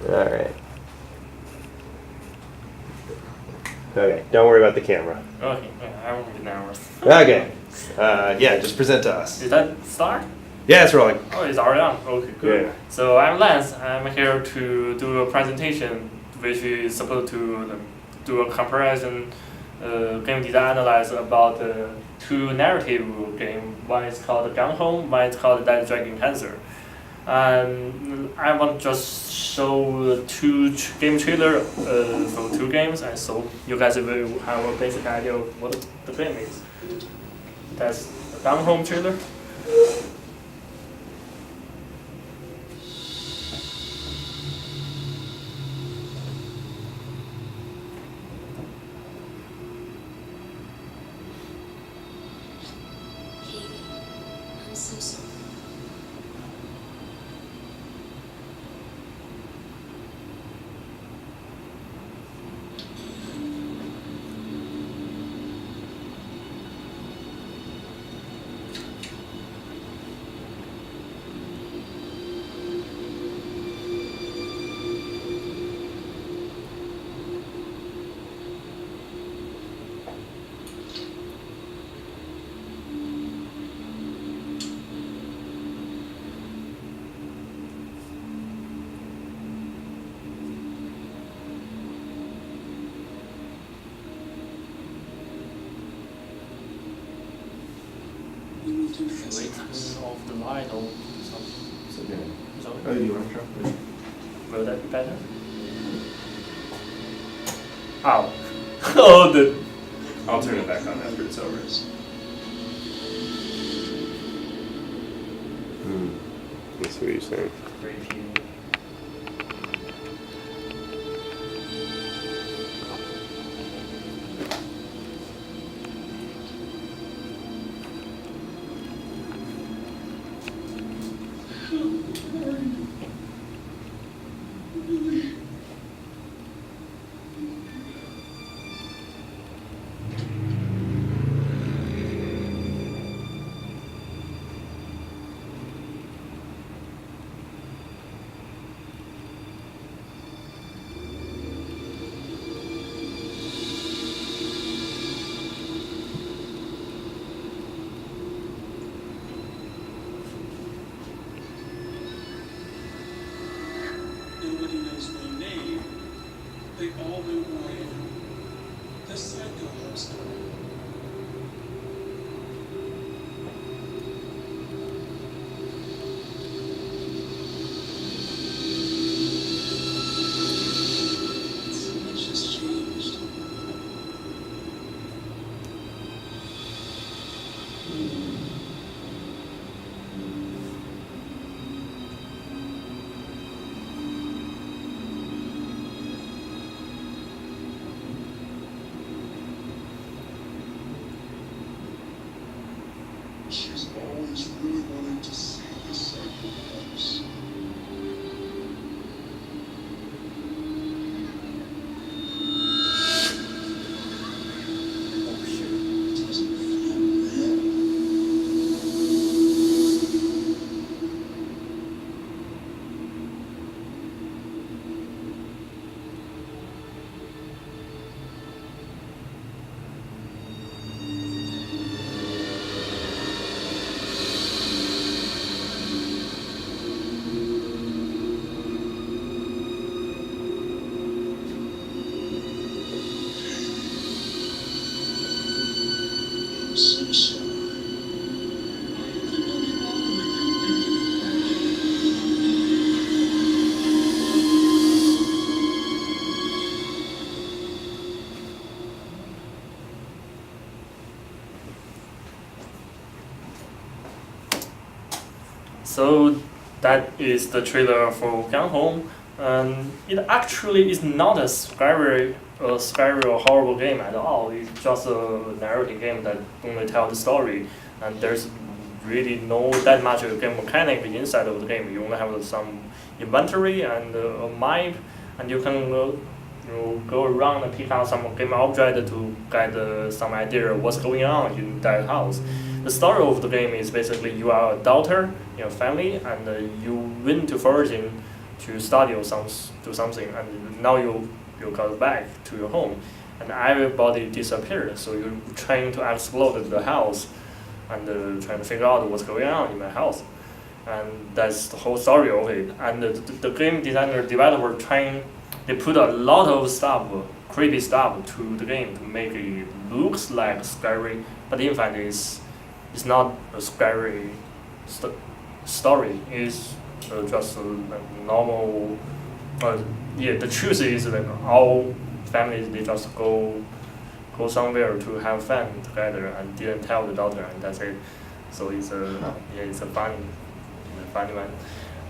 Alright. Okay, don't worry about the camera. Okay, I won't be nervous. Okay. Yeah, just present to us. Is that start? Yeah, it's rolling. Oh, it's already on. Okay, good. Yeah. So I'm Lance. I'm here to do a presentation which is supposed to do a comparison game design analysis about two narrative game. One is called Gun Home, one is called Dead Dragon Cancer. And I want to just show two game trailer for two games, and so you guys will have a basic idea of what the game is. That's the Gun Home trailer. I'm so sorry. Wait, turn off the light or something. It's okay. Sorry. Oh, you want to try? Will that be better? Ow. Oh, the. I'll turn it back on after it's over. I see what you're saying. Repeat. Nobody knows my name. They all know who I am. The Psycho Home story. So much has changed. She's always really wanted to see the Psycho House. Oh shit. Doesn't feel real. I'm so sorry. I don't think I'll be bothering you. So that is the trailer for Gun Home, and it actually is not a scary or horrible game at all. It's just a narrative game that only tells the story, and there's really no that much game mechanic inside of the game. You only have some inventory and a map, and you can go around and pick out some game object to get some idea of what's going on in that house. The story of the game is basically you are a daughter in a family, and you went to foraging to study or do something, and now you got back to your home, and everybody disappeared. So you're trying to explore the house, and trying to figure out what's going on in my house, and that's the whole story of it. And the game developer they put a lot of stuff, creepy stuff to the game to make it looks like scary, but in fact it's not a scary story. It's just a normal. The truth is that all families they just go somewhere to have fun together and didn't tell the daughter, and that's it. So it's a funny one.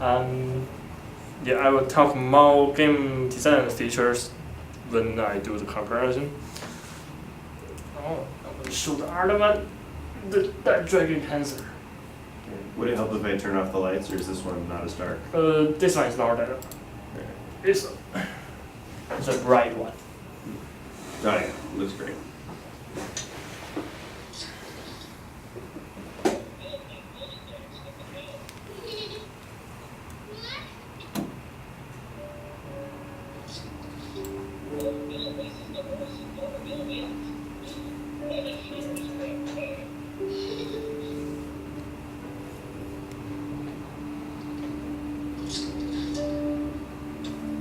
I will talk more game design features when I do the comparison. I'm going to show the other one, that Dragon Cancer. Would it help if I turn off the lights, or is this one not as dark? This one is not that. It's a bright one. Oh yeah, looks great.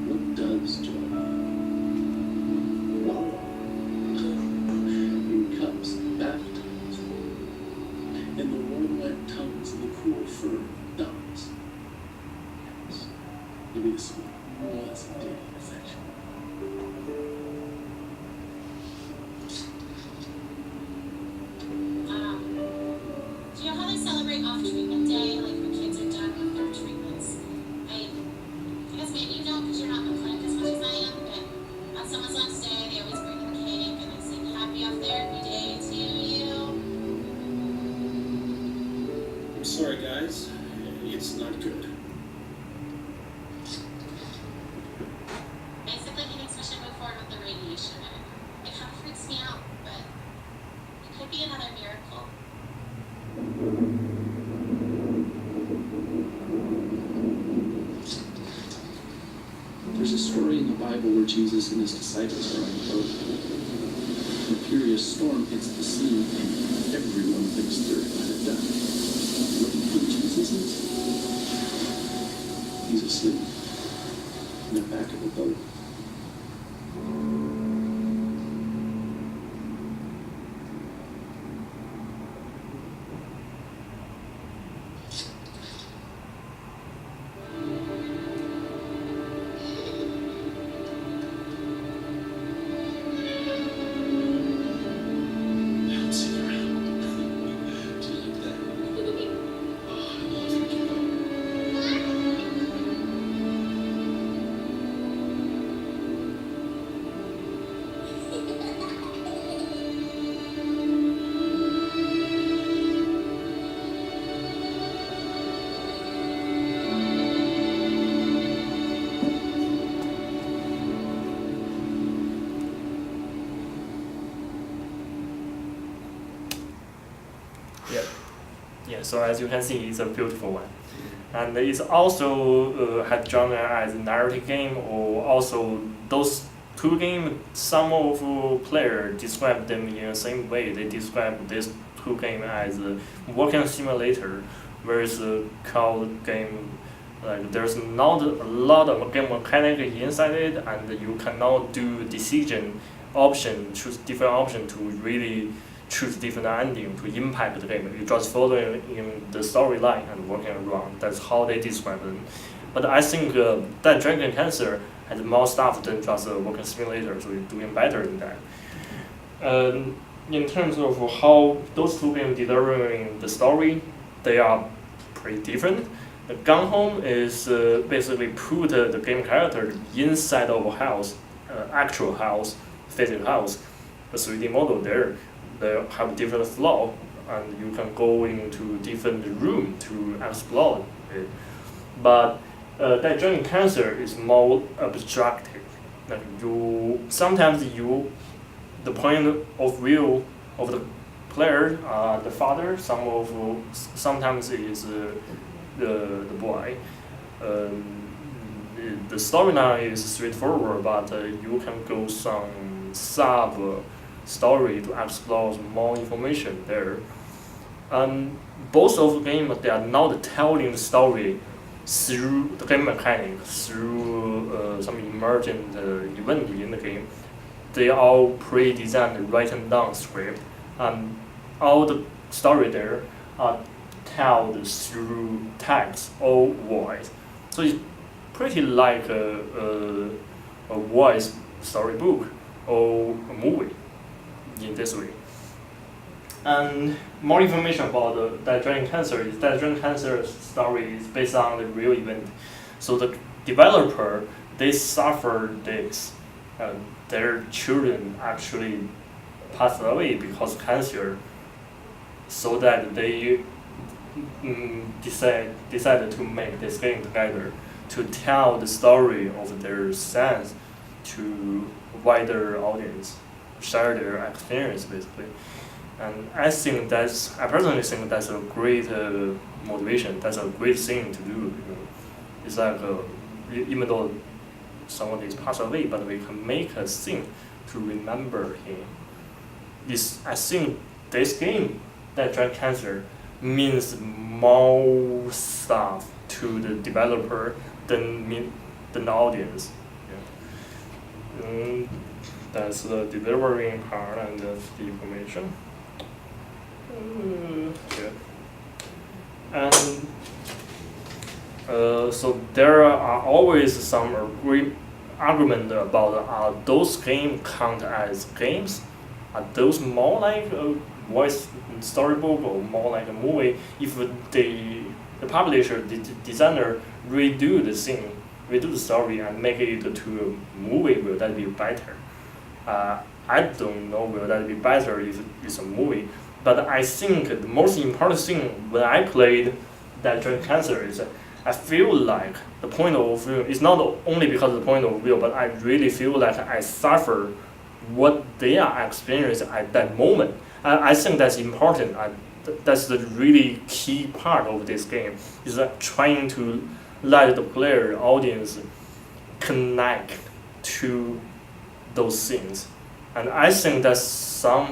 What does joy? Water. In cups, bathtubs. In the warm wet tongues of the cool fur dogs. Maybe this was dating affection. Do you know how they celebrate off treatment day, like when kids are done with their treatments? I guess maybe you don't because you're not in the clinic as much as I am, but on someone's last day, they always bring them cake and they sing happy off therapy day to you. I'm sorry, guys. It's not good. Basically, he thinks we should move forward with the radiation. It kind of freaks me out, but it could be another miracle. There's a story in the Bible where Jesus and his disciples are on a boat. A furious storm hits the scene, and everyone thinks they're gonna die. What do you think Jesus is? He's asleep in the back of the boat. Bouncing around. Do you like that? Oh, I love thinking about it. So as you can see, it's a beautiful one, and it's also had genre as a narrative game, or also those two games. Some of players describe them in the same way. They describe this two game as a walking simulator, whereas called game like there's not a lot of game mechanic inside it, and you cannot do decision option, choose different option to really choose different ending to impact the game. You just following in the storyline and working around. That's how they describe it. But I think that Dragon Cancer has more stuff than just a walking simulator, so you're doing better in that. In terms of how those two games delivering the story, they are pretty different. The Gun Home is basically put the game character inside of a house, actual house, physical house, a 3D model there. They have different floor, and you can go into different room to explore it. But that Dragon Cancer is more abstractive. Like the point of view of the player, the father. Sometimes is the boy. the storyline is straightforward, but you can go some sub story to explore more information there. Both of the games, they are not telling the story through the game mechanics, through some emergent event in the game. They all pre-designed, written down script, and all the story there are told through text or voice. So it's pretty like a voice storybook or a movie in this way. And more information about the Dragon Cancer is that Dragon Cancer story is based on the real event. So the developer, they suffered this. Their children actually passed away because of cancer. So that they decided to make this game together to tell the story of their sons to wider audience, share their experience basically. And I personally think that's a great motivation. That's a great thing to do. It's like even though someone is passed away, but we can make a thing to remember him. I think this game, that Dragon Cancer, means more stuff to the developer than the audience. Yeah. That's the delivering part and that's the information. Good. And so there are always some argument about those games count as games? Are those more like a voice storybook or more like a movie? If the publisher, the designer redo the story and make it to a movie, will that be better? I don't know will that be better if it's a movie, but I think the most important thing when I played that Dragon Cancer is I feel like the point of view is not only because of the point of view, but I really feel like I suffer what they are experiencing at that moment. I think that's important. That's the really key part of this game, is that trying to let the player, audience, connect to those things. And I think that's some